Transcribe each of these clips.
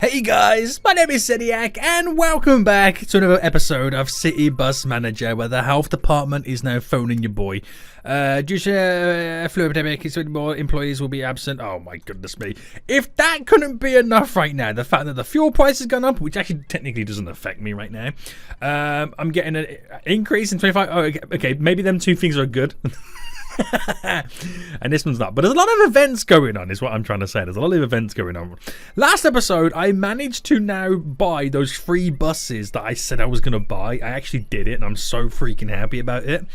Hey guys, my name is Zediac and welcome back to another episode of City Bus Manager, where the health department is now phoning your boy. Due to a flu epidemic, more employees will be absent. Oh my goodness me. If that couldn't be enough right now, the fact that the fuel price has gone up, which actually technically doesn't affect me right now. I'm getting an increase in 25. Oh, okay, maybe them two things are good. And this one's not, but there's a lot of events going on is what I'm trying to say. There's a lot of events going on. Last episode I managed to now buy those free buses that I said I was going to buy. I actually did it and I'm so freaking happy about it.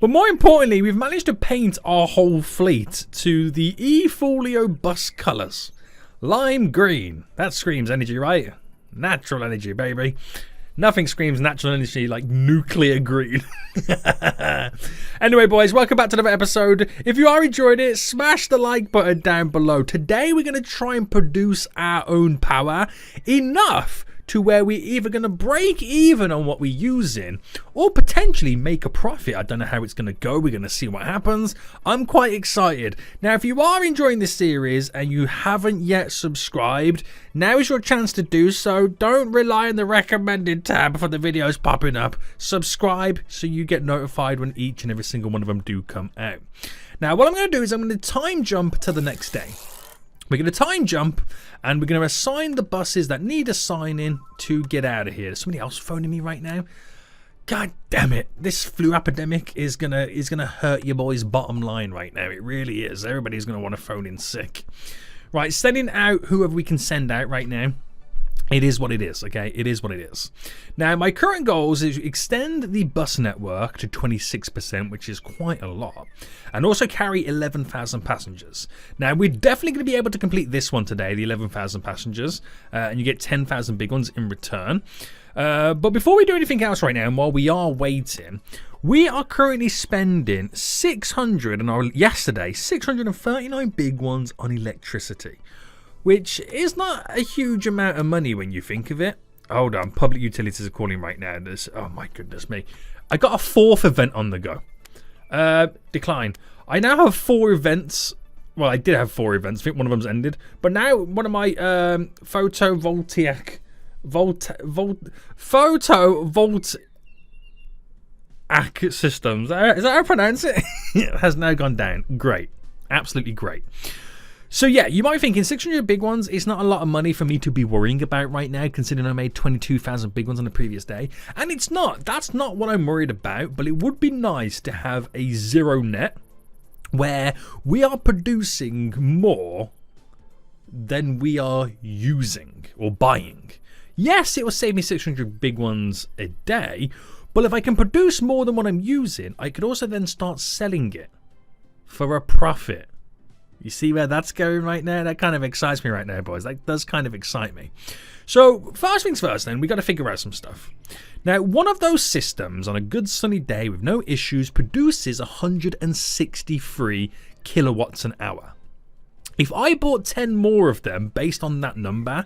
But more importantly, we've managed to paint our whole fleet to the eFolio bus colours. Lime green. That screams energy, right? Natural energy, baby. Nothing screams natural energy like nuclear green. Anyway, boys, welcome back to another episode. If you are enjoying it, smash the like button down below. Today, we're going to try and produce our own power enough to where we're either going to break even on what we're using or potentially make a profit. I don't know how it's going to go. We're going to see what happens. I'm quite excited. Now, if you are enjoying this series and you haven't yet subscribed, now is your chance to do so. Don't rely on the recommended tab for the videos popping up. Subscribe so you get notified when each and every single one of them do come out. Now, what I'm going to do is I'm going to time jump to the next day. We're going to time jump and we're going to assign the buses that need assigning to get out of here. There's somebody else phoning me right now. God damn it. This flu epidemic is gonna hurt your boy's bottom line right now. It really is. Everybody's going to want to phone in sick. Right, sending out whoever we can send out right now. It is what it is, okay? It is what it is. Now, my current goals is to extend the bus network to 26%, which is quite a lot, and also carry 11,000 passengers. Now, we're definitely going to be able to complete this one today, the 11,000 passengers, and you get 10,000 big ones in return. But before we do anything else right now, and while we are waiting, we are currently spending 639 big ones on electricity, which is not a huge amount of money when you think of it. Hold on, public utilities are calling right now. Oh my goodness me. I got a fourth event on the go. Decline. I now have 4 events. Well, I did have 4 events. I think one of them's ended. But now one of my photovoltaic systems, is that how I pronounce it? Has now gone down. Great. Absolutely great. So yeah, you might be thinking 600 big ones is not a lot of money for me to be worrying about right now, considering I made 22,000 big ones on the previous day. And it's not. That's not what I'm worried about, but it would be nice to have a zero net where we are producing more than we are using or buying. Yes, it will save me 600 big ones a day, but if I can produce more than what I'm using, I could also then start selling it for a profit. You see where that's going right now? That kind of excites me right now, boys. That does kind of excite me. So, first things first then, we got to figure out some stuff. Now, one of those systems on a good sunny day with no issues produces 163 kilowatts an hour. If I bought 10 more of them based on that number,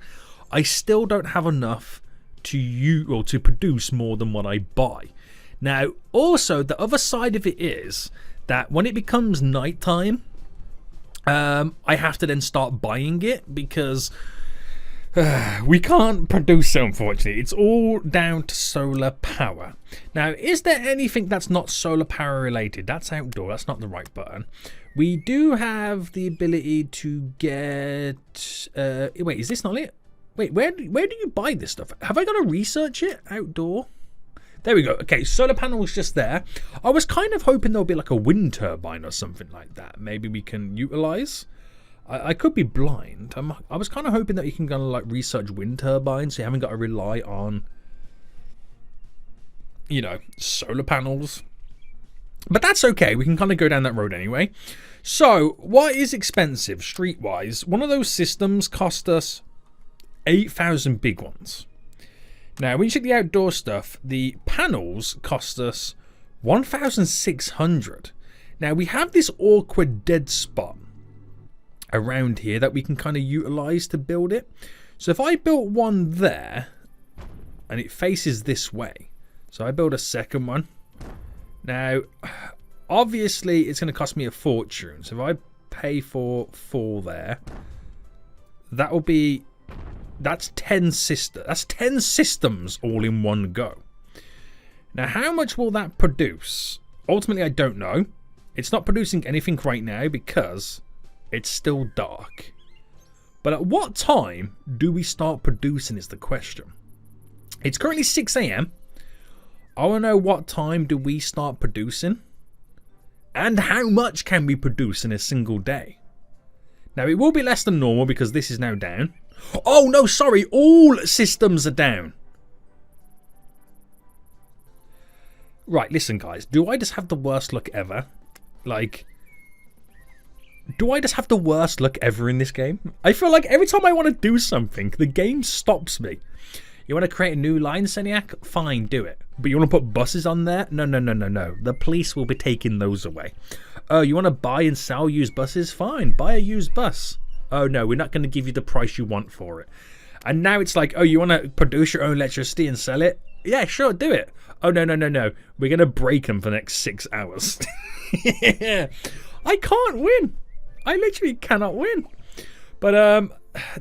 I still don't have enough to produce more than what I buy. Now, also, the other side of it is that when it becomes nighttime, I have to then start buying it because we can't produce it, unfortunately. It's all down to solar power. Now, is there anything that's not solar power related? That's outdoor. That's not the right button. We do have the ability to get... wait, is this not it? Wait, where do you buy this stuff? Have I got to research it? Outdoor? There we go. Okay, solar panels just there. I was kind of hoping there'll be like a wind turbine or something like that. Maybe we can utilize. I could be blind. I was kind of hoping that you can kind of like research wind turbines, so you haven't got to rely on, you know, solar panels. But that's okay. We can kind of go down that road anyway. So, what is expensive streetwise? One of those systems cost us 8,000 big ones. Now, when you check the outdoor stuff, the panels cost us 1,600. Now, we have this awkward dead spot around here that we can kind of utilize to build it. So if I built one there and it faces this way, so I build a second one. Now, obviously, it's going to cost me a fortune. So if I pay for 4 there, that will be That's 10 systems all in one go. Now, how much will that produce? Ultimately, I don't know. It's not producing anything right now because it's still dark. But at what time do we start producing is the question. It's currently 6 a.m. I want to know what time do we start producing? And how much can we produce in a single day? Now, it will be less than normal because this is now down. Oh, no, sorry. All systems are down. Right, listen, guys. Do I just have the worst luck ever? Like, do I just have the worst luck ever in this game? I feel like every time I want to do something, the game stops me. You want to create a new line, Seniac? Fine, do it. But you want to put buses on there? No, no, no, no, no. The police will be taking those away. Oh, you want to buy and sell used buses? Fine, buy a used bus. Oh, no, we're not going to give you the price you want for it. And now it's like, oh, you want to produce your own electricity and sell it? Yeah, sure, do it. Oh, no, no, no, no. We're going to break them for the next 6 hours. I can't win. I literally cannot win. But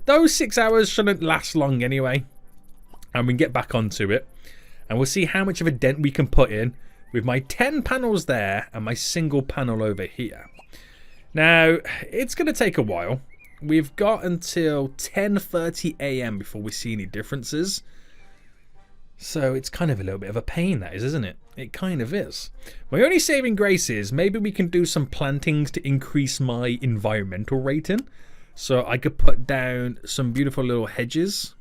those 6 hours shouldn't last long anyway. And we can get back onto it. And we'll see how much of a dent we can put in with my 10 panels there and my single panel over here. Now, it's going to take a while. We've got until 10:30 a.m. before we see any differences. So it's kind of a little bit of a pain, that is, isn't it? It kind of is. My only saving grace is maybe we can do some plantings to increase my environmental rating. So I could put down some beautiful little hedges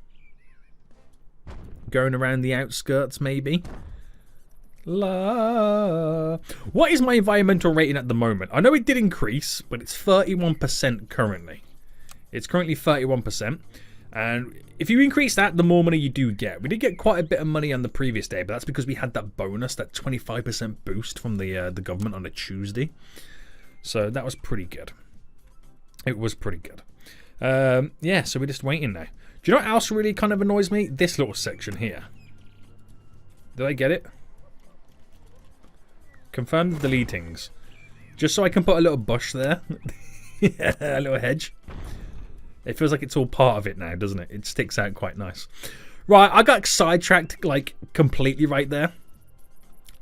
going around the outskirts, maybe. What is my environmental rating at the moment? I know it did increase, but it's 31% currently. It's currently 31%. And if you increase that, the more money you do get. We did get quite a bit of money on the previous day, but that's because we had that bonus, that 25% boost from the government on a Tuesday. So that was pretty good. It was pretty good. Yeah, so we're just waiting now. Do you know what else really kind of annoys me? This little section here. Did I get it? Confirm the deletings. Just so I can put a little bush there. Yeah, a little hedge. It feels like it's all part of it now, doesn't it? It sticks out quite nice. Right, I got sidetracked like completely right there.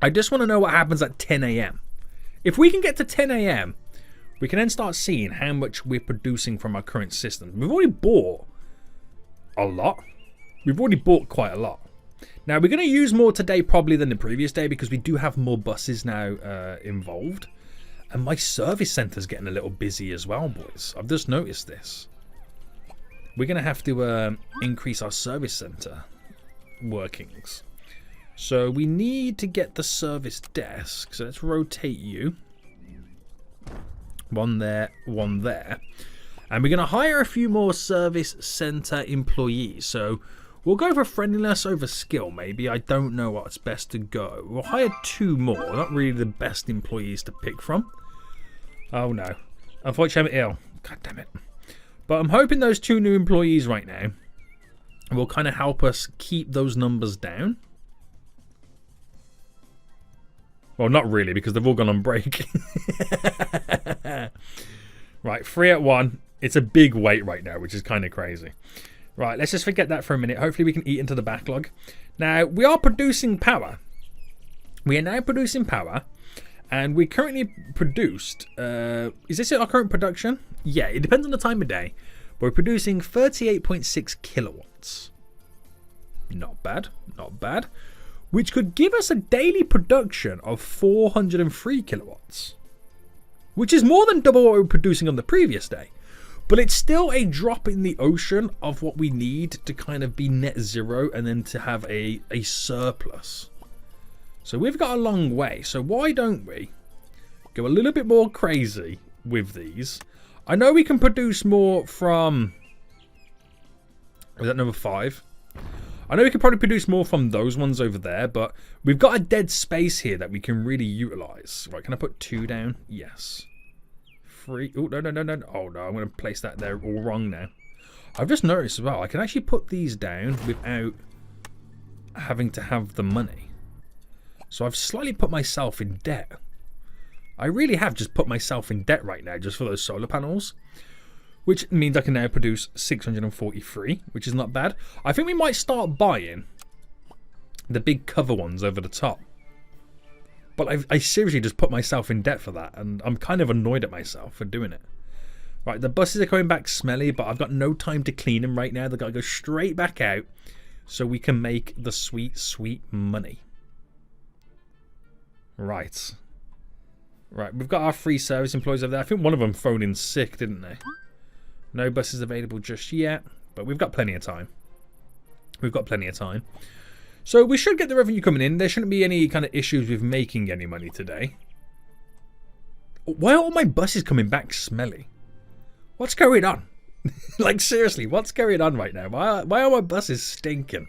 I just want to know what happens at 10 a.m. If we can get to 10 a.m., we can then start seeing how much we're producing from our current system. We've already bought a lot. We've already bought quite a lot. Now, we're going to use more today probably than the previous day because we do have more buses now involved. And my service centre's getting a little busy as well, boys. I've just noticed this. We're going to have to increase our service centre workings. So we need to get the service desk. So let's rotate you. One there, one there. And we're going to hire a few more service centre employees. So we'll go for friendliness over skill, maybe. I don't know what's best to go. We'll hire 2 more. Not really the best employees to pick from. Oh, no. Unfortunately, I'm ill. God damn it. But I'm hoping those 2 new employees right now will kind of help us keep those numbers down. Well, not really, because they've all gone on break. Right, 3 at 1. It's a big wait right now, which is kind of crazy. Right, let's just forget that for a minute. Hopefully we can eat into the backlog. Now, we are producing power. We are now producing power. And we currently produced... is this our current production? Yeah, it depends on the time of day. But we're producing 38.6 kilowatts. Not bad. Not bad. Which could give us a daily production of 403 kilowatts. Which is more than double what we were producing on the previous day. But it's still a drop in the ocean of what we need to kind of be net zero and then to have a surplus. So we've got a long way. So why don't we go a little bit more crazy with these? I know we can produce more from... Was that number 5? I know we could probably produce more from those ones over there, but we've got a dead space here that we can really utilize. Right, can I put 2 down? Yes. 3. Oh, no, no, no, no. Oh, no, I'm going to place that there all wrong now. I've just noticed as well, I can actually put these down without having to have the money. So I've slightly put myself in debt. I really have just put myself in debt right now just for those solar panels. which means I can now produce 643, which is not bad. I think we might start buying the big cover ones over the top. But I seriously just put myself in debt for that, and I'm kind of annoyed at myself for doing it. Right, the buses are coming back smelly, but I've got no time to clean them right now. They've got to go straight back out so we can make the sweet, sweet money. Right. Right, we've got our free service employees over there. I think one of them phoned in sick, didn't they? No buses available just yet, but we've got plenty of time. We've got plenty of time. So we should get the revenue coming in. There shouldn't be any kind of issues with making any money today. Why are all my buses coming back smelly? What's going on? Like, seriously, what's going on right now? Why are my buses stinking?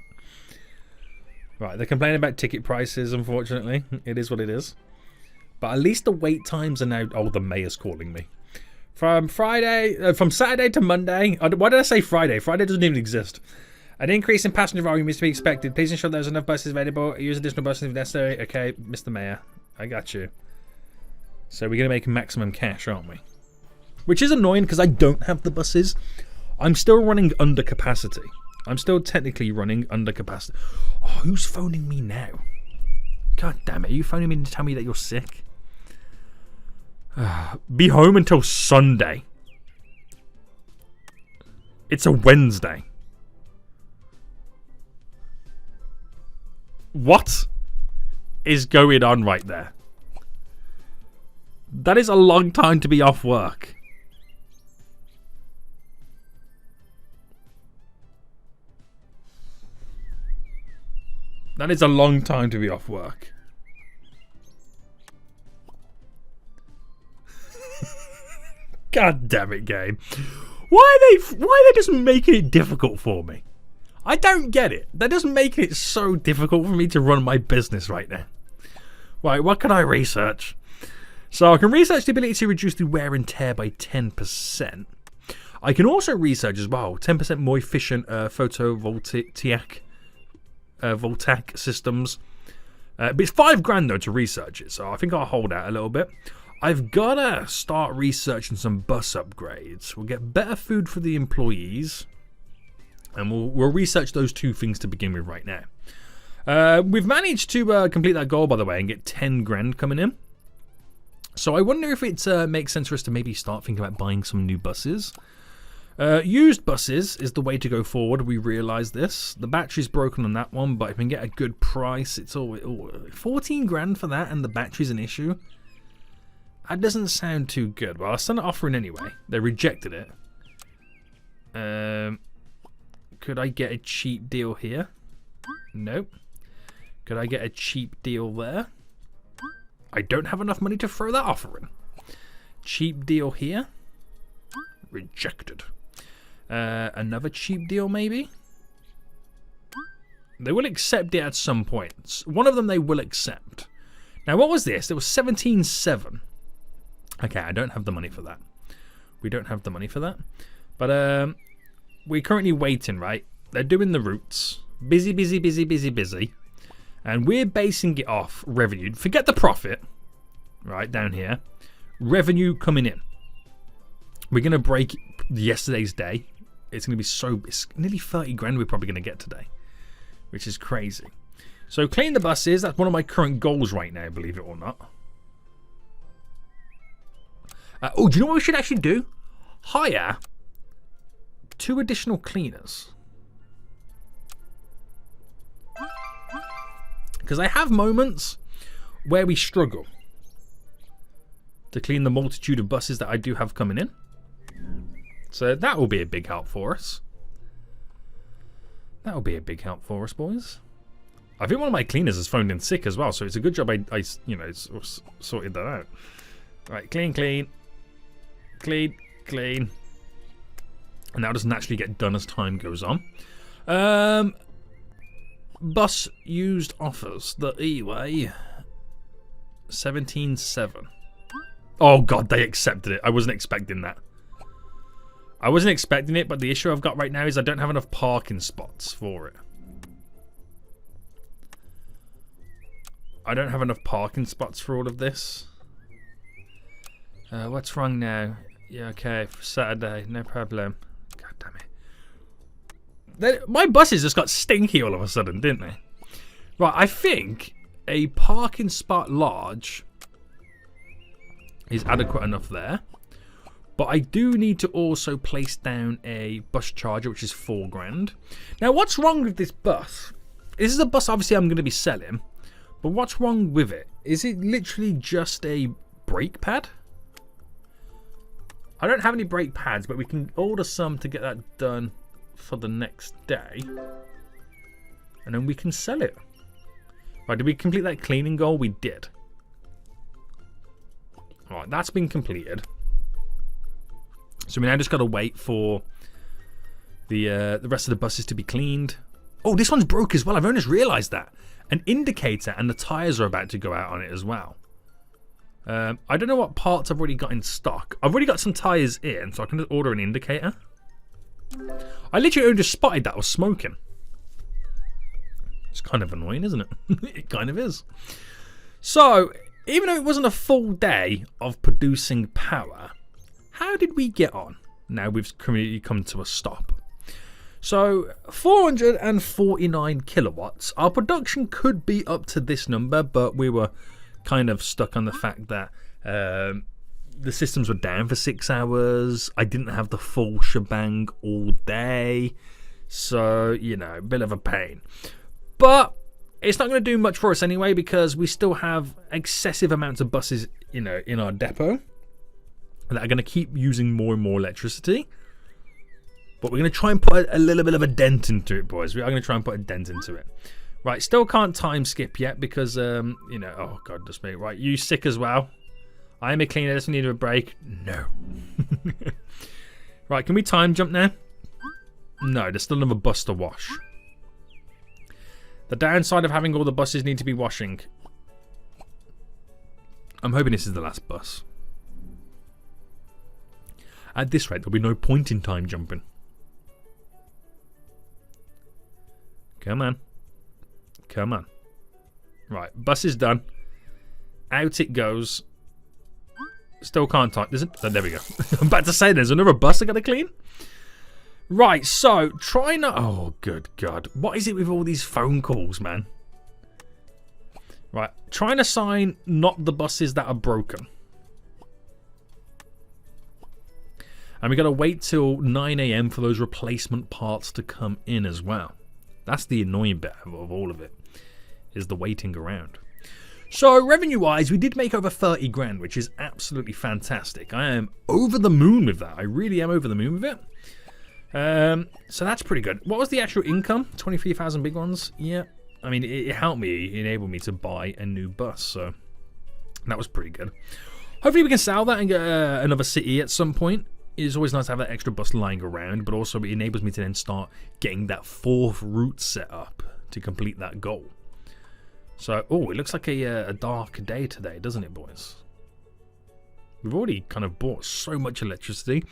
Right, they're complaining about ticket prices, unfortunately. It is what it is. But at least the wait times are now... Oh, the mayor's calling me. From Saturday to Monday... Why did I say Friday? Friday doesn't even exist. An increase in passenger volume is to be expected. Please ensure there's enough buses available. Use additional buses if necessary. Okay, Mr. Mayor. I got you. So we're going to make maximum cash, aren't we? Which is annoying because I don't have the buses. I'm still running under capacity. I'm still technically running under capacity. Oh, who's phoning me now? God damn it. Are you phoning me to tell me that you're sick? Be home until Sunday. It's a Wednesday. What is going on right there? That is a long time to be off work. That is a long time to be off work. God damn it, game. Why are they just making it difficult for me? I don't get it. They're just making it so difficult for me to run my business right now. Right, what can I research? So I can research the ability to reduce the wear and tear by 10%. I can also research as well 10% more efficient photovoltaic voltaic systems. But it's $5,000 though to research it, so I think I'll hold out a little bit. I've gotta start researching some bus upgrades. We'll get better food for the employees, and we'll research those two things to begin with right now. We've managed to complete that goal, by the way, and get $10,000 coming in. So I wonder if it makes sense for us to maybe start thinking about buying some new buses. Used buses is the way to go forward. We realise this. The battery's broken on that one, but if we can get a good price, it's all $14,000 for that, and the battery's an issue. That doesn't sound too good. Well, I sent an offering anyway. They rejected it. Could I get a cheap deal here? Nope. Could I get a cheap deal there? I don't have enough money to throw that offer in. Cheap deal here? Rejected. Another cheap deal, maybe? They will accept it at some point. One of them they will accept. Now, what was this? It was 17.7. Okay, I don't have the money for that. We don't have the money for that. But we're currently waiting, right? They're doing the routes. Busy, busy, busy, busy, busy. And we're basing it off revenue. Forget the profit. Right, down here. Revenue coming in. We're going to break yesterday's day. It's going to be it's nearly $30,000 we're probably going to get today. Which is crazy. So clean the buses. That's one of my current goals right now, believe it or not. Oh, do you know what we should actually do? Hire 2 additional cleaners. Because I have moments where we struggle to clean the multitude of buses that I do have coming in. So that will be a big help for us. That will be a big help for us, boys. I think one of my cleaners has phoned in sick as well, so it's a good job I sorted that out. Right, clean, clean. Clean, clean. And that'll just naturally get done as time goes on. Bus used offers. The E-way. 17.7. Oh god, they accepted it. I wasn't expecting that. I wasn't expecting it, but the issue I've got right now is I don't have enough parking spots for it. I don't have enough parking spots for all of this. What's wrong now? Yeah, okay, for Saturday, no problem. God damn it. My buses just got stinky all of a sudden, didn't they? Right, I think a parking spot large is adequate enough there. But I do need to also place down a bus charger, which is $4,000. Now, what's wrong with this bus? This is a bus, obviously, I'm going to be selling. But what's wrong with it? Is it literally just a brake pad? I don't have any brake pads, but we can order some to get that done for the next day. And then we can sell it. Right, did we complete that cleaning goal? We did. Alright, that's been completed. So we now just got to wait for the rest of the buses to be cleaned. Oh, this one's broke as well. I've only just realised that. An indicator and the tyres are about to go out on it as well. I don't know what parts I've already got in stock. I've already got some tyres in, so I can just order an indicator. I literally only just spotted that I was smoking. It's kind of annoying, isn't it? It kind of is. So, even though it wasn't a full day of producing power, how did we get on? Now we've come to a stop. So, 449 kilowatts. Our production could be up to this number, but we were kind of stuck on the fact that the systems were down for 6 hours. I didn't have the full shebang all day. So, you know, a bit of a pain. But it's not going to do much for us anyway, because we still have excessive amounts of buses, you know, in our depot that are going to keep using more and more electricity. But we're going to try and put a little bit of a dent into it, boys. We are going to try and put a dent into it. Right, still can't time skip yet because, you know, oh, God, just me. Right, you sick as well? I am a cleaner. Doesn't need a break. No. Right, can we time jump now? No, there's still another bus to wash. The downside of having all the buses need to be washing. I'm hoping this is the last bus. At this rate, there'll be no point in time jumping. Come on. Come on. Right, bus is done. Out it goes. Still can't type. Oh, there we go. I'm about to say there's another bus I got to clean. Right, so try not. Oh, good God. What is it with all these phone calls, man? Right, trying to assign not the buses that are broken. And we got to wait till 9 AM for those replacement parts to come in as well. That's the annoying bit of all of it, is the waiting around. So revenue-wise, we did make over 30 grand, which is absolutely fantastic. I am over the moon with that. I really am over the moon with it. So that's pretty good. What was the actual income? 23,000 big ones? Yeah. I mean, it helped me, enabled me to buy a new bus, so that was pretty good. Hopefully we can sell that and get another city at some point. It's always nice to have that extra bus lying around, but also it enables me to then start getting that 4th route set up to complete that goal. So, oh, it looks like a dark day today, doesn't it, boys? We've already kind of bought so much electricity.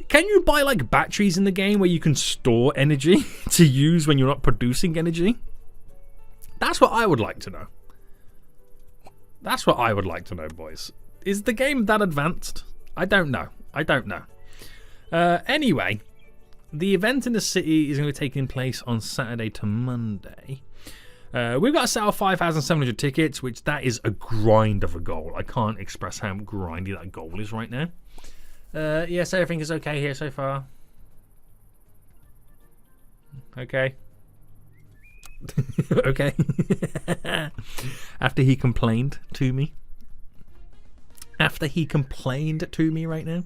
Can you buy, like, batteries in the game where you can store energy to use when you're not producing energy? That's what I would like to know. That's what I would like to know, boys. Is the game that advanced? I don't know. I don't know. Anyway, the event in the city is going to be taking place on Saturday to Monday. We've got to sell 5,700 tickets, which that is a grind of a goal. I can't express how grindy that goal is right now. Yes, everything is okay here so far. Okay. Okay. After he complained to me. After he complained to me right now.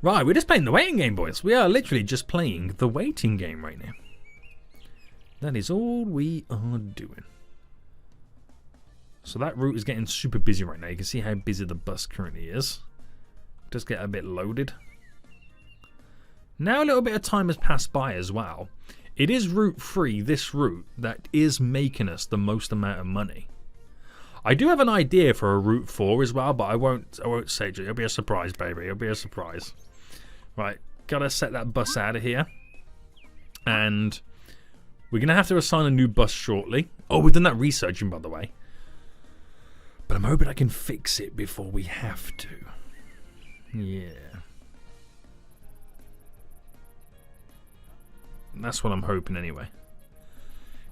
Right, we're just playing the waiting game, boys. We are literally just playing the waiting game right now. That is all we are doing. So that route is getting super busy right now. You can see how busy the bus currently is. Just get a bit loaded. Now a little bit of time has passed by as well. It is route 3, this route, that is making us the most amount of money. I do have an idea for a route 4 as well, but I won't say it. It'll be a surprise, baby. It'll be a surprise. Right, gotta set that bus out of here. And we're gonna have to assign a new bus shortly. Oh, we've done that researching, by the way. But I'm hoping I can fix it before we have to. Yeah. That's what I'm hoping anyway.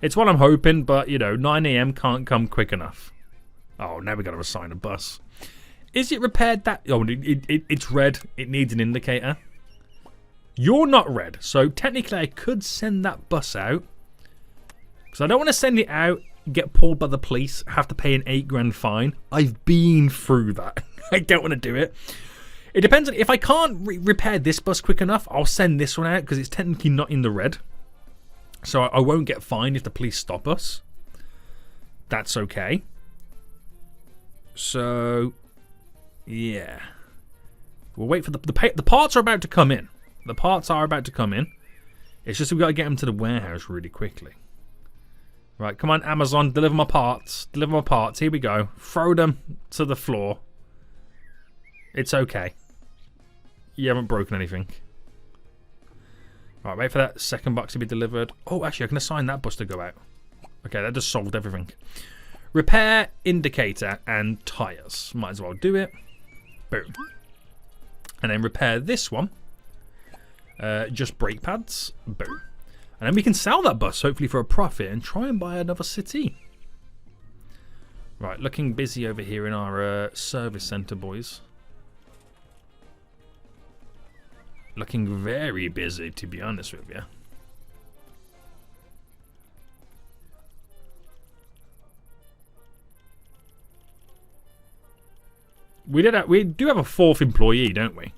It's what I'm hoping, but, you know, 9 AM can't come quick enough. Oh, now we got to assign a bus. Is it repaired that... Oh, it's red. It needs an indicator. You're not red, so technically I could send that bus out. Because I don't want to send it out, get pulled by the police, have to pay an 8 grand fine. I've been through that. I don't want to do it. It depends on... If I can't repair this bus quick enough, I'll send this one out because it's technically not in the red. So I won't get fined if the police stop us. That's okay. So, yeah. We'll wait for the parts are about to come in. The parts are about to come in. It's just we've got to get them to the warehouse really quickly. Right, come on, Amazon, deliver my parts. Deliver my parts. Here we go. Throw them to the floor. It's okay. You haven't broken anything. Right, wait for that second box to be delivered. Oh, actually, I can assign that bus to go out. Okay, that just solved everything. Repair, indicator, and tyres. Might as well do it. Boom. And then repair this one. Just brake pads. Boom. And then we can sell that bus, hopefully for a profit, and try and buy another city. Right, looking busy over here in our service centre, boys. Looking very busy, to be honest with you. We do have a 4th employee, don't we?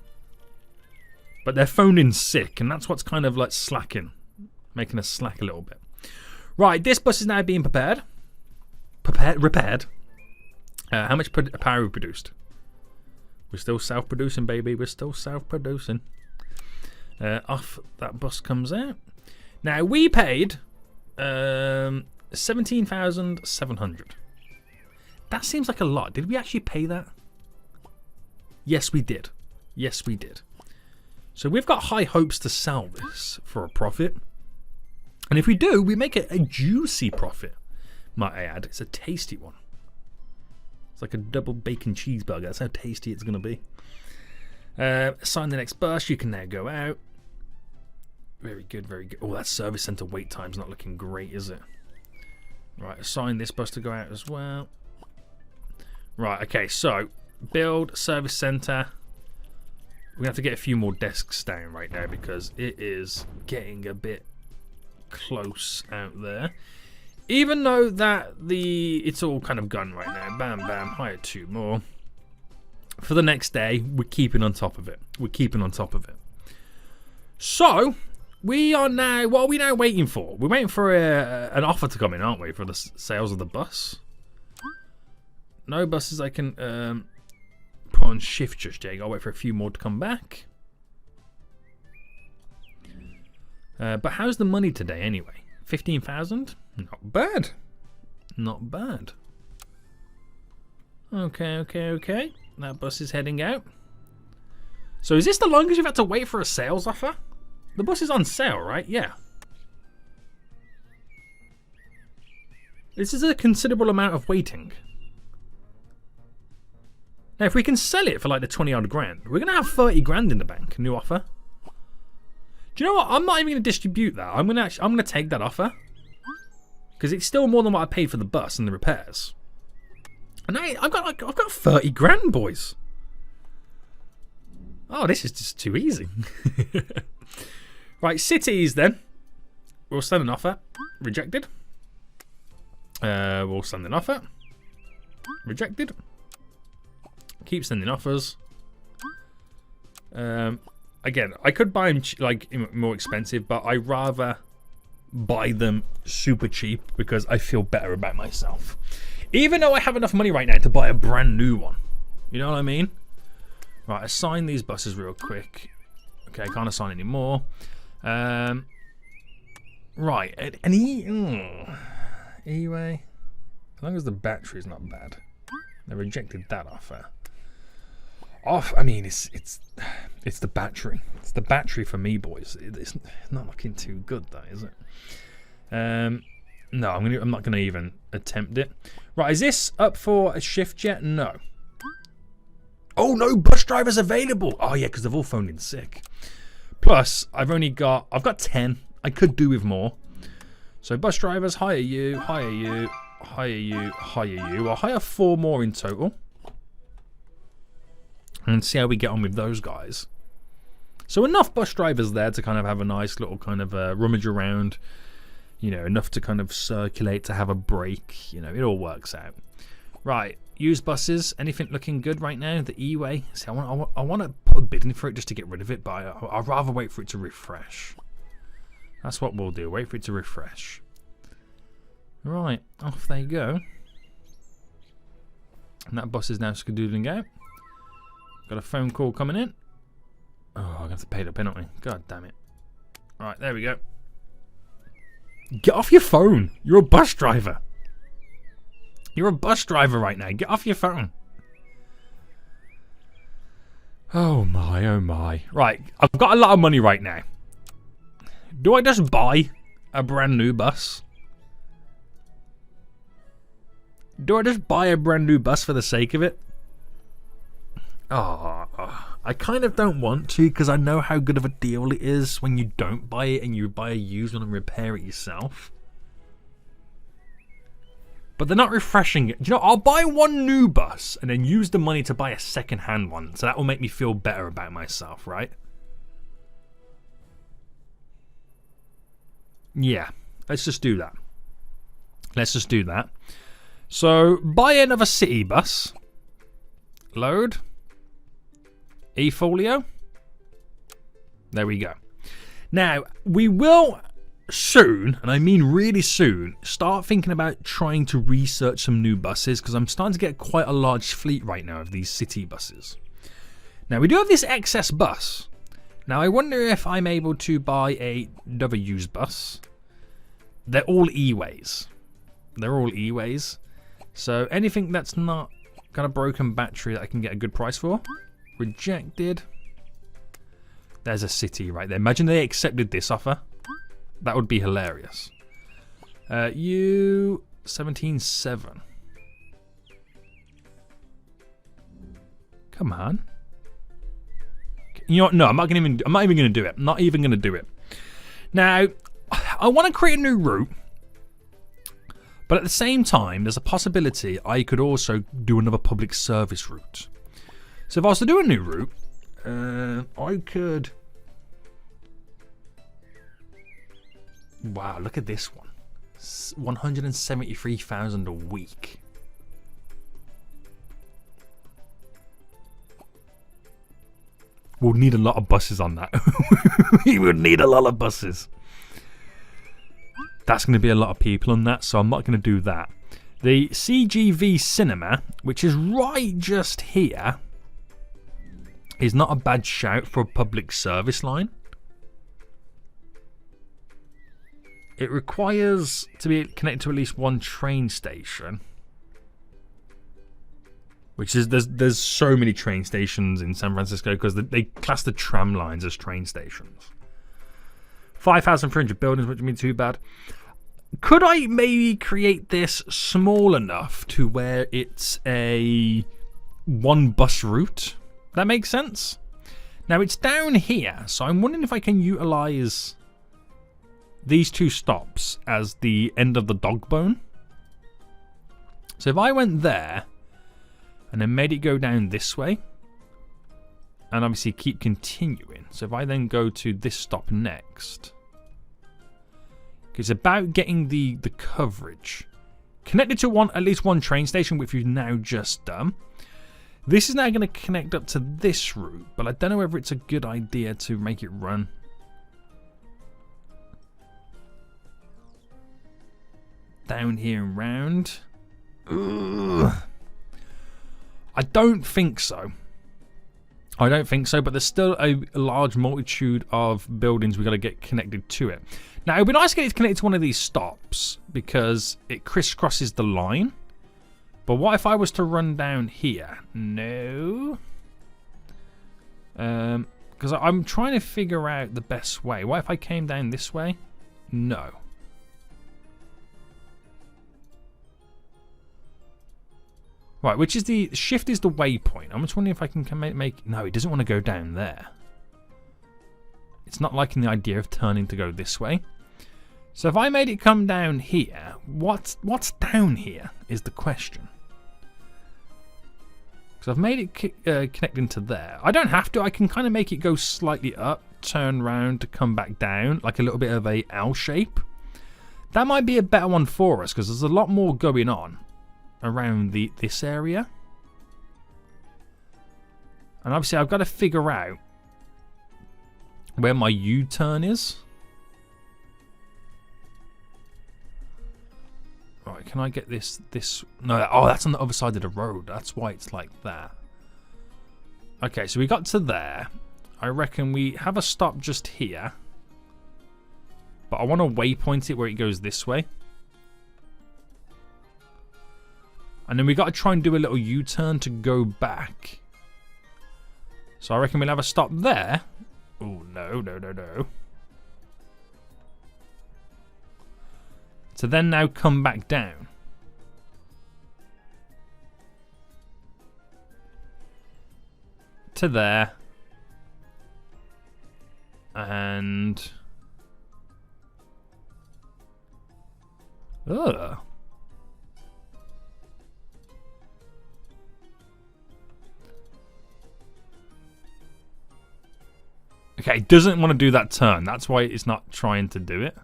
But they're phoned in sick, and that's what's kind of like slacking. Making us slack a little bit. Right, this bus is now being repaired. How much power we produced? We're still self-producing, baby. We're still self-producing. Off that bus comes out. Now, we paid 17,700. That seems like a lot. Did we actually pay that? Yes, we did. Yes, we did. So we've got high hopes to sell this for a profit. And if we do, we make it a juicy profit, might I add. It's a tasty one. It's like a double bacon cheeseburger. That's how tasty it's going to be. Assign the next bus. You can now go out. Very good, very good. Oh, that service centre wait time's not looking great, is it? Right, assign this bus to go out as well. Right, okay, so build service centre. We're going to have to get a few more desks down right now because it is getting a bit close out there. Even though that it's all kind of gone right now. Bam, bam, hire 2 more. For the next day, we're keeping on top of it. We're keeping on top of it. So, we are now... What are we now waiting for? We're waiting for an offer to come in, aren't we? For the sales of the bus. No buses I can put on shift just yet. I'll wait for a few more to come back. But how's the money today anyway? 15,000? Not bad. Not bad. Okay, okay, okay. That bus is heading out. So is this the longest you've had to wait for a sales offer? The bus is on sale, right? Yeah. This is a considerable amount of waiting. Now, if we can sell it for like the 20-odd grand, we're going to have 30 grand in the bank. New offer. Do you know what? I'm not even going to distribute that. I'm going to take that offer. Because it's still more than what I paid for the bus and the repairs. And I've got 30 grand, boys. Oh, this is just too easy. Right, cities then. We'll send an offer. Rejected. We'll send an offer. Rejected. Keep sending offers. Again, I could buy them like more expensive, but I rather buy them super cheap because I feel better about myself. Even though I have enough money right now to buy a brand new one. You know what I mean? Right, assign these buses real quick. Okay, I can't assign any more. Right, an E-Way. As long as the battery's not bad. They rejected that offer. I mean, it's the battery. It's the battery for me, boys. It's not looking too good, though, is it? No, I'm not gonna even attempt it. Right, is this up for a shift yet? No. Oh no, bus drivers available. Oh yeah, because they've all phoned in sick. Plus, I've got 10 I could do with more. So bus drivers, hire you, hire you, hire you, hire you. I'll hire 4 more in total. And see how we get on with those guys. So enough bus drivers there to kind of have a nice little kind of rummage around. You know, enough to kind of circulate, to have a break. You know, it all works out. Right, used buses. Anything looking good right now? The E-way. See, I want to put a bid in for it just to get rid of it, but I'd rather wait for it to refresh. That's what we'll do. Wait for it to refresh. Right, off they go. And that bus is now skedoodling out. Got a phone call coming in. Oh, I'm going to have to pay the penalty. God damn it. Right, there we go. Get off your phone. You're a bus driver. You're a bus driver right now. Get off your phone. Oh my, oh my. Right, I've got a lot of money right now. Do I just buy a brand new bus? Do I just buy a brand new bus for the sake of it? Oh, I kind of don't want to, because I know how good of a deal it is when you don't buy it and you buy a used one and repair it yourself. But they're not refreshing it. You know, I'll buy one new bus and then use the money to buy a second-hand one. So that will make me feel better about myself, right? Yeah, let's just do that. Let's just do that. So, buy another city bus. Load. eFolio. There we go. Now, we will soon, and I mean really soon, start thinking about trying to research some new buses, because I'm starting to get quite a large fleet right now of these city buses. Now, we do have this excess bus. Now, I wonder if I'm able to buy another used bus. They're all E-ways. They're all E-ways. So, anything that's not got a broken battery that I can get a good price for. Rejected. There's a city right there. Imagine they accepted this offer. That would be hilarious. You 17.7. Come on. You know what? No, I'm not even going to do it. I'm not even going to do it. Now, I want to create a new route. But at the same time, there's a possibility I could also do another public service route. So if I was to do a new route, I could... Wow, look at this one. 173,000 a week. We'll need a lot of buses on that. We would need a lot of buses. That's going to be a lot of people on that, so I'm not going to do that. The CGV Cinema, which is right just here, is not a bad shout for a public service line. It requires to be connected to at least one train station. Which is, there's so many train stations in San Francisco because they class the tram lines as train stations. 5,300 buildings, which wouldn't be too bad. Could I maybe create this small enough to where it's a one bus route? That makes sense? Now it's down here, so I'm wondering if I can utilize these two stops as the end of the dog bone. So if I went there and then made it go down this way and obviously keep continuing. So if I then go to this stop next, it's about getting the coverage connected to at least one train station, which we've now just done. This is now going to connect up to this route, but I don't know whether it's a good idea to make it run. Down here and round. Ugh. I don't think so. I don't think so, but there's still a large multitude of buildings we've got to get connected to it. Now, it would be nice to get it connected to one of these stops because it crisscrosses the line. But what if I was to run down here? No. Because I'm trying to figure out the best way. What if I came down this way? No. Right, which is the shift is the waypoint. I'm just wondering if I can make... No, it doesn't want to go down there. It's not liking the idea of turning to go this way. So if I made it come down here, what's down here is the question. Because I've made it connect into there. I don't have to. I can kind of make it go slightly up, turn round to come back down, like a little bit of a L shape. That might be a better one for us because there's a lot more going on around this area. And obviously I've got to figure out where my U-turn is. Right, can I get this? No, oh, that's on the other side of the road. That's why it's like that. Okay, so we got to there. I reckon we have a stop just here. But I want to waypoint it where it goes this way. And then we got to try and do a little U-turn to go back. So I reckon we'll have a stop there. Oh, no. To then now come back down. To there. And... ugh. Okay, it doesn't want to do that turn. That's why it's not trying to do it.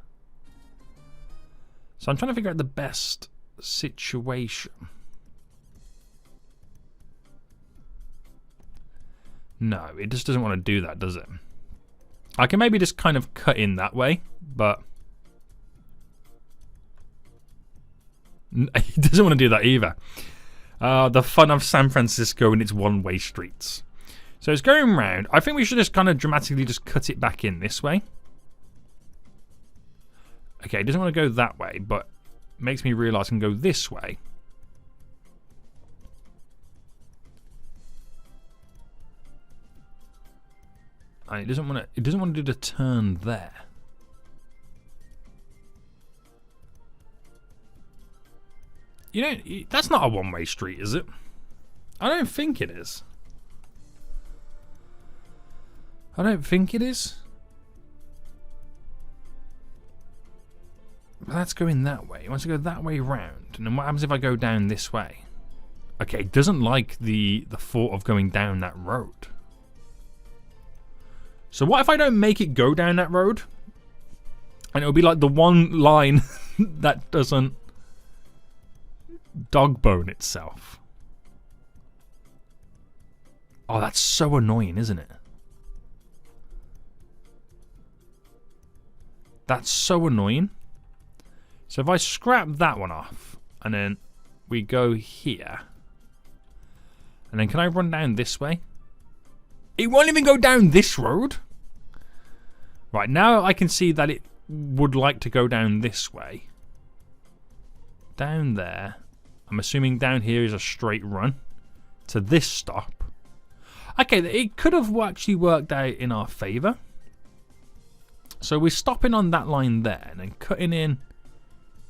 So I'm trying to figure out the best situation. No, it just doesn't want to do that, does it? I can maybe just kind of cut in that way, but... he doesn't want to do that either. The fun of San Francisco and its one-way streets. So it's going round. I think we should just kind of dramatically just cut it back in this way. Okay, it doesn't want to go that way, but makes me realise I can go this way. And it doesn't want to do the turn there. You know, that's not a one-way street, is it? I don't think it is. I don't think it is. But that's going that way. It wants to go that way round. And then what happens if I go down this way? Okay, it doesn't like the thought of going down that road. So what if I don't make it go down that road? And it'll be like the one line that doesn't dog bone itself. Oh, that's so annoying, isn't it? That's so annoying. So if I scrap that one off, and then we go here, and then can I run down this way? It won't even go down this road. Right, now I can see that it would like to go down this way. Down there. I'm assuming down here is a straight run to this stop. Okay, it could have actually worked out in our favour. So we're stopping on that line there and then cutting in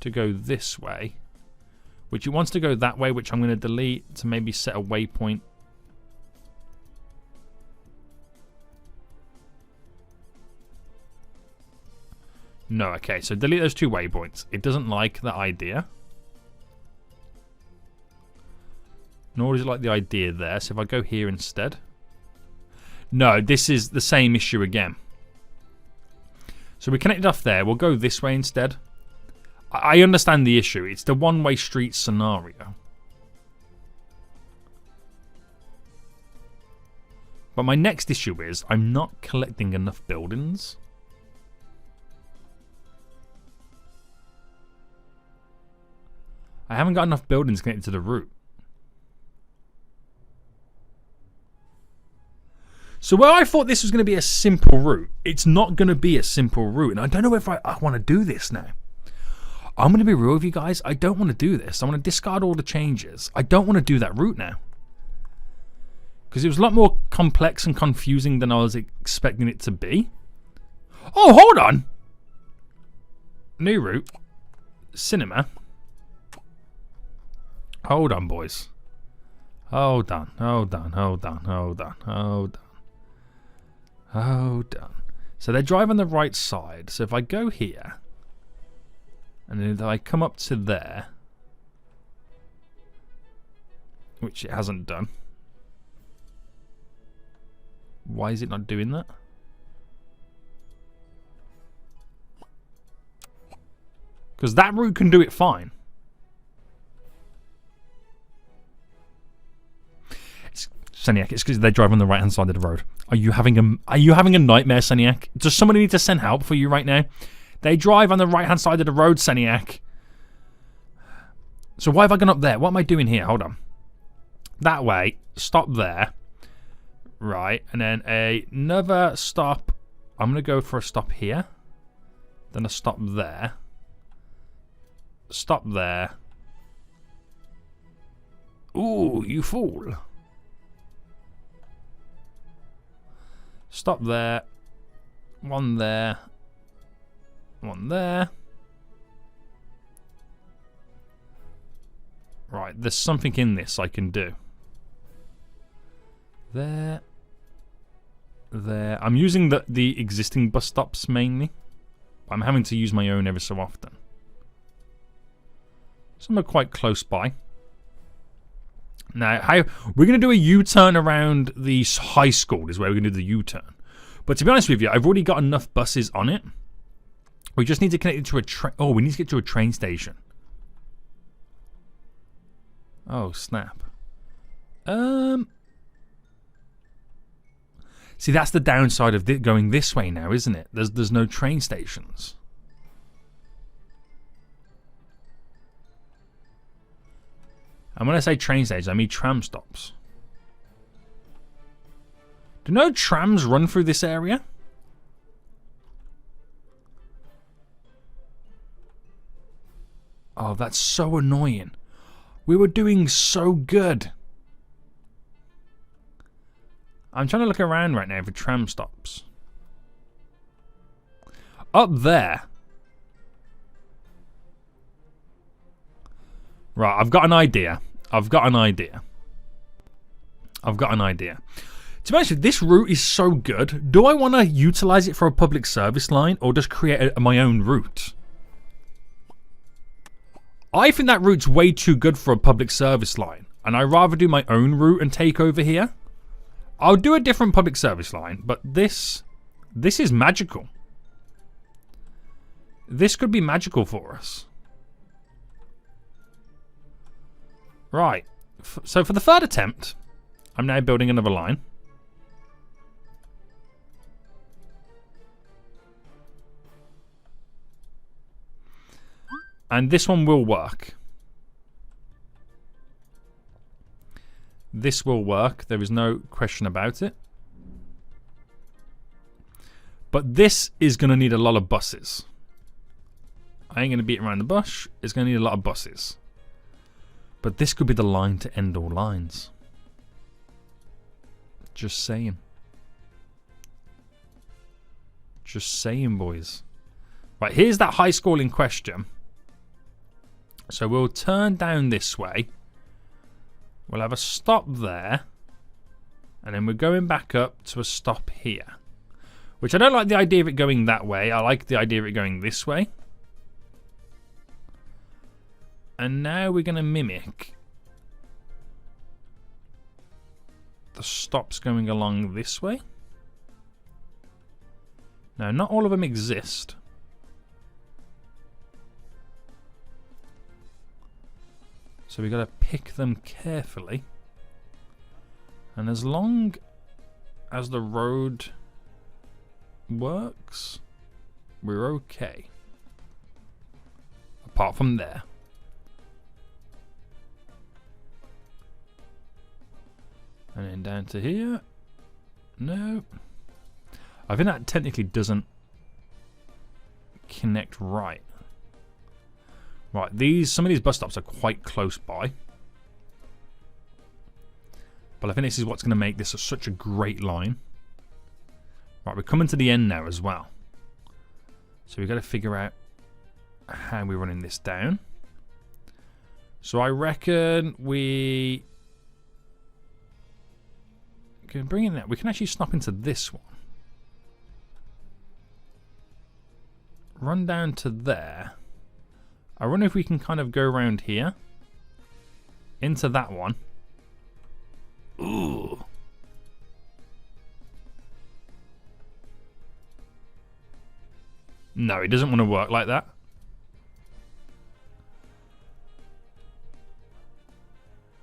to go this way, which it wants to go that way, which I'm going to delete to maybe set a waypoint. No, okay, so delete those two waypoints. It doesn't like that idea. Nor does it like the idea there. So if I go here instead. No, this is the same issue again. So we connected off there. We'll go this way instead. I understand the issue. It's the one-way street scenario. But my next issue is I'm not collecting enough buildings. I haven't got enough buildings connected to the route. So where I thought this was going to be a simple route, it's not going to be a simple route. And I don't know if I want to do this now. I'm going to be real with you guys. I don't want to do this. I want to discard all the changes. I don't want to do that route now. Because it was a lot more complex and confusing than I was expecting it to be. Oh, hold on. New route. Cinema. Hold on, boys. Hold on. So they drive on the right side. So if I go here, and then if I come up to there, which it hasn't done. Why is it not doing that? Because that route can do it fine. Seniac, it's because they drive on the right hand side of the road. Are you having a nightmare, Seniac? Does somebody need to send help for you right now? They drive on the right hand side of the road, Seniac. So why have I gone up there? What am I doing here? Hold on. That way, stop there. Right, and then another stop. I'm going to go for a stop here. Then a stop there. Stop there. Ooh, you fool. Stop there. One there. One there. Right, there's something in this I can do. There. There. I'm using the existing bus stops mainly. I'm having to use my own every so often. Some are quite close by. Now, we're going to do a U-turn around the high school is where we're going to do the U-turn. But to be honest with you, I've already got enough buses on it. We just need to connect it to a train. Oh, we need to get to a train station. Oh, snap. See, that's the downside of going this way now, isn't it? There's no train stations. And when I say train stations, I mean tram stops. Do no trams run through this area? Oh, that's so annoying. We were doing so good. I'm trying to look around right now for tram stops. Up there. Right, I've got an idea. To be honest with you, this route is so good. Do I want to utilize it for a public service line or just create my own route? I think that route's way too good for a public service line. And I'd rather do my own route and take over here. I'll do a different public service line, but this is magical. This could be magical for us. Right. So for the third attempt, I'm now building another line. And this one will work. This will work. There is no question about it. But this is going to need a lot of buses. I ain't going to beat around the bush. It's going to need a lot of buses. But this could be the line to end all lines. Just saying. Just saying, boys. Right, here's that high school in question. So we'll turn down this way. We'll have a stop there. And then we're going back up to a stop here. Which I don't like the idea of it going that way. I like the idea of it going this way. And now we're going to mimic the stops going along this way. Now, not all of them exist. So we've got to pick them carefully. And as long as the road works, we're okay. Apart from there. And then down to here. No. I think that technically doesn't connect right. Right, some of these bus stops are quite close by. But I think this is what's going to make this such a great line. Right, we're coming to the end now as well. So we've got to figure out how we're running this down. So I reckon we can bring in that. We can actually snap into this one. run down to there. I wonder if we can kind of go around here. Into that one. Ooh. No, it doesn't want to work like that.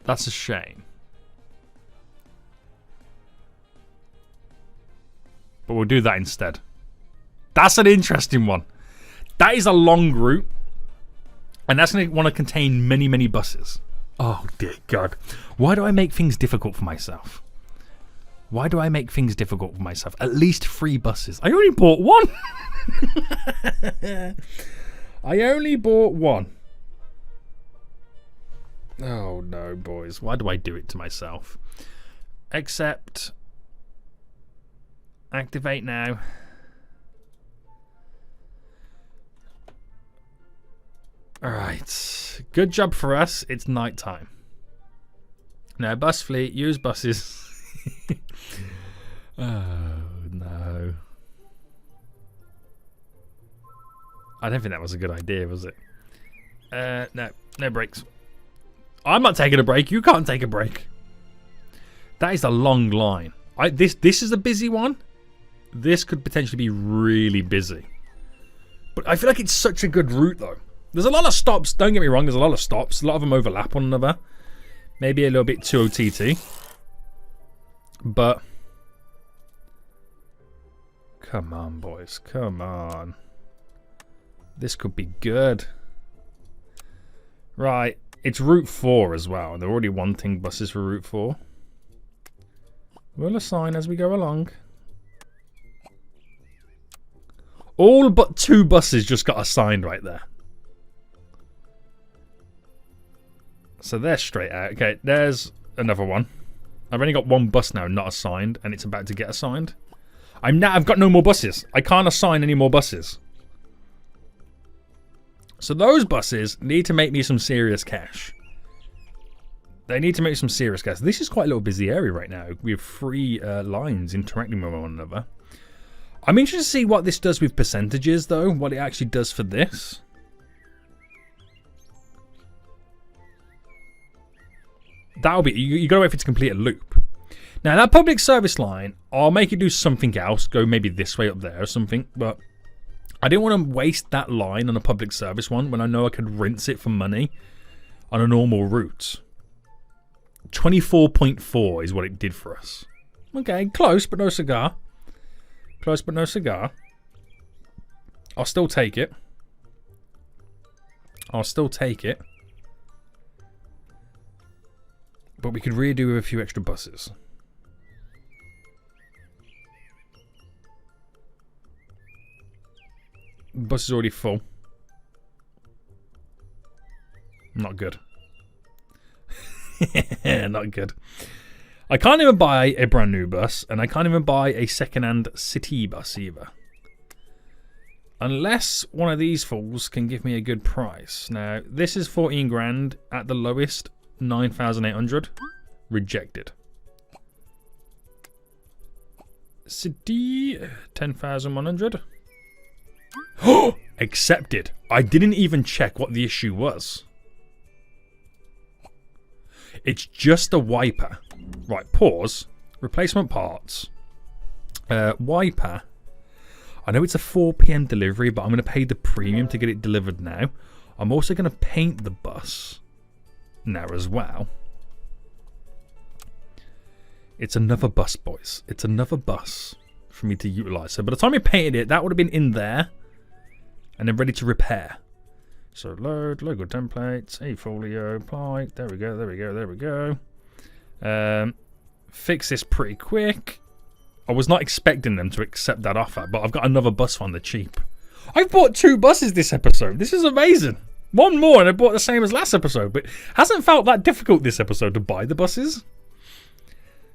That's a shame. But we'll do that instead. That's an interesting one. That is a long route. And that's going to want to contain many, many buses. Oh, dear God. Why do I make things difficult for myself? Why do I make things difficult for myself? At least 3 buses. I only bought 1. I only bought 1. Oh, no, boys. Why do I do it to myself? Except... activate now. Alright. Good job for us. It's night time. Now, bus fleet, use buses. Oh, no. I don't think that was a good idea, was it? No. No breaks. I'm not taking a break. You can't take a break. That is a long line. This is a busy one. This could potentially be really busy. But I feel like it's such a good route, though. There's a lot of stops. Don't get me wrong. There's a lot of stops. A lot of them overlap one another. Maybe a little bit too OTT. But... come on, boys. Come on. This could be good. Right. It's Route 4 as well. They're already wanting buses for Route 4. We'll assign as we go along. All but 2 buses just got assigned right there. So they're straight out. Okay, there's another one. I've only got 1 bus now not assigned, and it's about to get assigned. I've got no more buses. I can't assign any more buses. So those buses need to make me some serious cash. They need to make some serious cash. This is quite a little busy area right now. We have 3 lines interacting with one another. I'm interested to see what this does with percentages, though. What it actually does for this. That'll be... you gotta wait for it to complete a loop. Now, that public service line, I'll make it do something else. Go maybe this way up there or something. But I didn't want to waste that line on a public service one when I know I could rinse it for money on a normal route. 24.4 is what it did for us. Okay, close, but no cigar. Close, but no cigar. I'll still take it. I'll still take it. But we could really do with a few extra buses. The bus is already full. Not good. Not good. I can't even buy a brand new bus, and I can't even buy a second-hand city bus either. Unless one of these fools can give me a good price. Now, this is 14 grand at the lowest. 9,800. Rejected. City 10,100. Oh, accepted. I didn't even check what the issue was. It's just a wiper. Right, pause. Replacement parts. Wiper. I know it's a 4 PM delivery, but I'm going to pay the premium to get it delivered now. I'm also going to paint the bus now as well. It's another bus, boys. It's another bus for me to utilize. So by the time we painted it, that would have been in there and then ready to repair. So load, logo templates, eFolio, apply. There we go, there we go, there we go. Fix this pretty quick. I was not expecting them to accept that offer, but I've got another bus on the cheap. I've bought 2 buses this episode. This is amazing. 1 more and I bought the same as last episode, but hasn't felt that difficult this episode to buy the buses.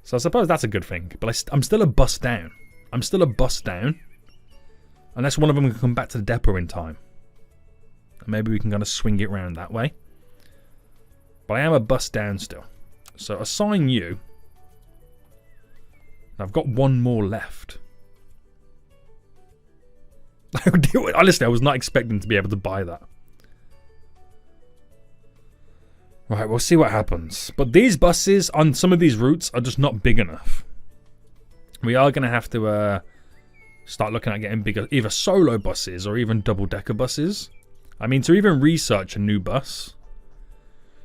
So I suppose that's a good thing. But I'm still a bus down. I'm still a bus down. Unless one of them can come back to the depot in time. And maybe we can kind of swing it around that way. But I am a bus down still. So assign you. I've got 1 more left. Honestly, I was not expecting to be able to buy that. Right, we'll see what happens. But these buses on some of these routes are just not big enough. We are going to have to start looking at getting bigger, either solo buses or even double-decker buses. I mean, to even research a new bus.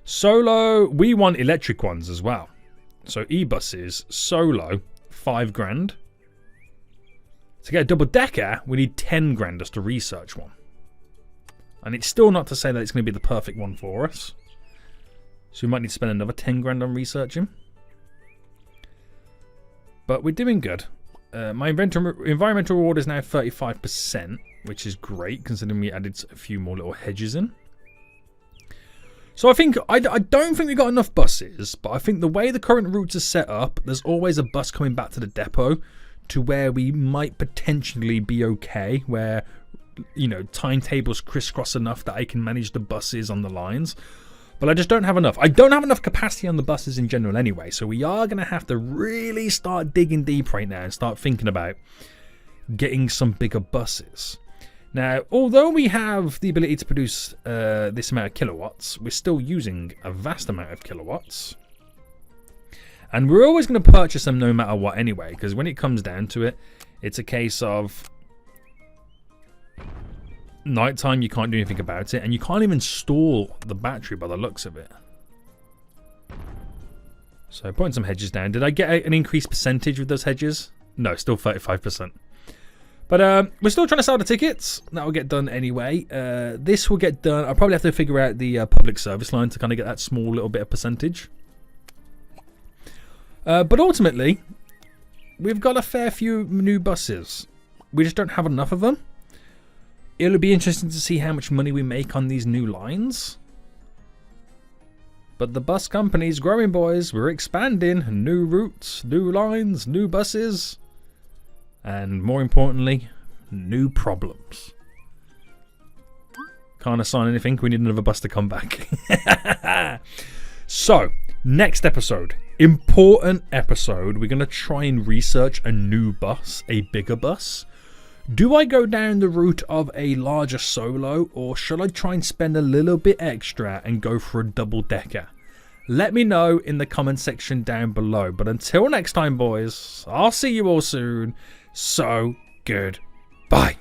Solo, we want electric ones as well. So e-buses, solo, 5 grand. To get a double-decker, we need 10 grand just to research one. And it's still not to say that it's going to be the perfect one for us. So we might need to spend another 10 grand on researching. But we're doing good. My environmental reward is now 35%, which is great considering we added a few more little hedges in. So I think, I don't think we got enough buses, but I think the way the current routes are set up, there's always a bus coming back to the depot to where we might potentially be okay, where, you know, timetables crisscross enough that I can manage the buses on the lines. But I just don't have enough. I don't have enough capacity on the buses in general anyway. So we are going to have to really start digging deep right now and start thinking about getting some bigger buses. Now, although we have the ability to produce this amount of kilowatts, we're still using a vast amount of kilowatts. And we're always going to purchase them no matter what anyway. Because when it comes down to it, it's a case of nighttime, you can't do anything about it, and you can't even store the battery by the looks of it. So putting some hedges down. Did I get an increased percentage with those hedges? No, still 35%. But we're still trying to sell the tickets. That will get done anyway. This will get done. I'll probably have to figure out the public service line to kind of get that small little bit of percentage. But ultimately, we've got a fair few new buses. We just don't have enough of them. It'll be interesting to see how much money we make on these new lines. But the bus company's growing, boys. We're expanding. New routes, new lines, new buses. And more importantly, new problems. Can't assign anything. We need another bus to come back. So, next episode. Important episode. We're going to try and research a new bus. A bigger bus. Do I go down the route of a larger solo, or should I try and spend a little bit extra and go for a double-decker? Let me know in the comment section down below. But until next time, boys, I'll see you all soon. So, goodbye.